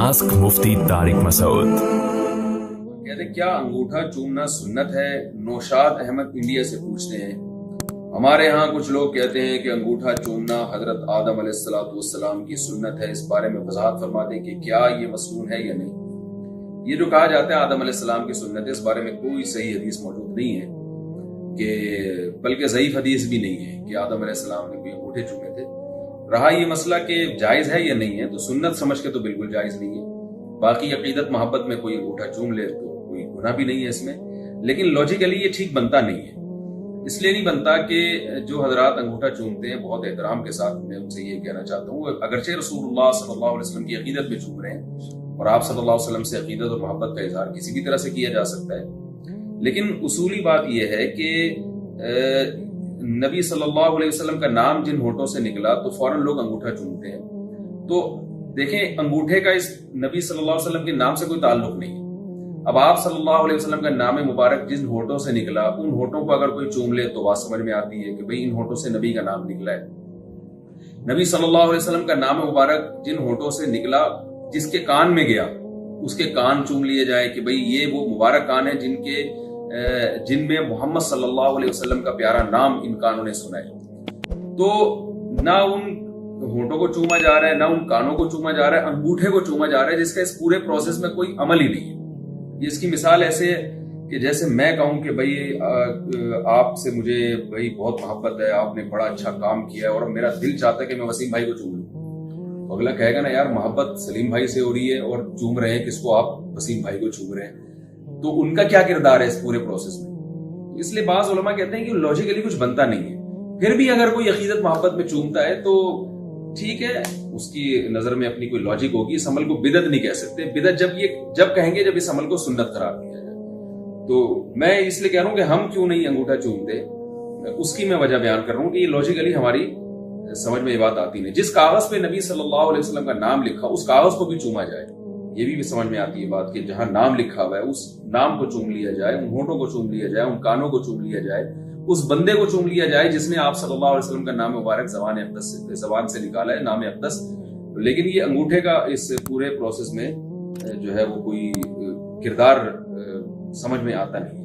Ask मुफ्ती तारिक मसूद। कहते क्या अंगूठा चूमना सुन्नत है? नौशाद अहमद इंडिया से पूछते हैं। हमारे यहाँ कुछ लोग कहते हैं कि अंगूठा चूमना हजरत आदम अलैहिस्सलाम की सुन्नत है। इस बारे में वजाहत फरमा दें कि क्या ये मसनून है या नहीं। ये जो कहा जाता है आदम अलैहिस्सलाम की सुन्नत है, इस बारे में कोई सही हदीस मौजूद नहीं है, कि बल्कि ज़ईफ हदीस भी नहीं है कि आदम अलैहिस्सलाम ने कोई अंगूठे चूमे थे। रहा ये मसला कि जायज़ है या नहीं है, तो सुन्नत समझ के तो बिल्कुल जायज़ नहीं है। बाकी अकीदत मोहब्बत में कोई अंगूठा चूम ले तो कोई गुनाह भी नहीं है इसमें, लेकिन लॉजिकली ये ठीक बनता नहीं है। इसलिए नहीं बनता कि जो हजरात अंगूठा चूमते हैं बहुत एहतराम के साथ, मैं उनसे ये कहना चाहता हूँ, अगरचे रसूलुल्लाह सल्लल्लाहु अलैहि वसल्लम की अकीदत में चूम रहे हैं और आप सल्लल्लाहु अलैहि वसल्लम से अकीदत और मोहब्बत का इजहार किसी भी तरह से किया जा सकता है, लेकिन उसूली बात यह है कि नबी सल्लल्लाहु अलैहि वसल्लम का नाम जिन होठों से निकला तो फौरन लोग अंगूठा चूमते हैं। तो देखें, अंगूठे का इस नबी सल्लल्लाहु अलैहि वसल्लम के नाम से कोई ताल्लुक नहीं है। अब आप सल्लल्लाहु अलैहि वसल्लम का नाम मुबारक जिन होठों से निकला, उन होठों को अगर कोई चूम ले तो बात समझ में आती है कि भाई इन होठों से नबी का नाम निकला है। नबी सल्लल्लाहु अलैहि वसल्लम का नाम मुबारक जिन होठों से निकला, जिसके कान में गया उसके कान चूम लिए जाए कि भाई ये वो मुबारक कान है जिनमें मोहम्मद सल्लल्लाहु अलैहि वसल्लम का प्यारा नाम इन कानों ने सुना है। तो ना उन होठों को चूमा जा रहा है, ना उन कानों को चूमा जा रहा है, अंगूठे को चूमा जा रहा है, जिसका इस पूरे प्रोसेस में कोई अमल ही नहीं है। इसकी मिसाल ऐसे है कि जैसे मैं कहूं कि भाई आपसे मुझे भाई बहुत मोहब्बत है, आपने बड़ा अच्छा काम किया है और मेरा दिल चाहता है कि मैं वसीम भाई को चूम लूं, तो अगला कहेगा ना यार मोहब्बत सलीम भाई से हो रही है और चूम रहे हैं किसको? आप वसीम भाई को चूम रहे हैं, तो उनका क्या किरदार है इस पूरे प्रोसेस में? इसलिए बाज़ उलमा कहते हैं कि लॉजिकली कुछ बनता नहीं है। फिर भी अगर कोई अकीदत मोहब्बत में चूमता है तो ठीक है, उसकी नजर में अपनी कोई लॉजिक होगी। इस अमल को बिदत नहीं कह सकते। बिदत जब कहेंगे जब इस अमल को सुन्नत करार किया जाए। तो मैं इसलिए कह रहा हूं कि हम क्यों नहीं अंगूठा चूमते, उसकी मैं वजह बयान कर रहा हूं कि ये लॉजिकली हमारी समझ में ये बात आती नहीं। जिस कागज पे नबी सल्लल्लाहु अलैहि वसल्लम का नाम लिखा उस कागज को भी चूमा जाए, ये भी समझ में आती है बात कि जहां नाम लिखा हुआ है उस नाम को चूम लिया जाए, उन होठों को चूम लिया जाए, उन कानों को चूम लिया जाए, उस बंदे को चूम लिया जाए जिसने आप सल्लल्लाहु अलैहि वसल्लम का नाम मुबारक ज़बान से निकाला है, नाम अक़दस। लेकिन ये अंगूठे का इस पूरे प्रोसेस में जो है वो कोई किरदार समझ में आता नहीं है।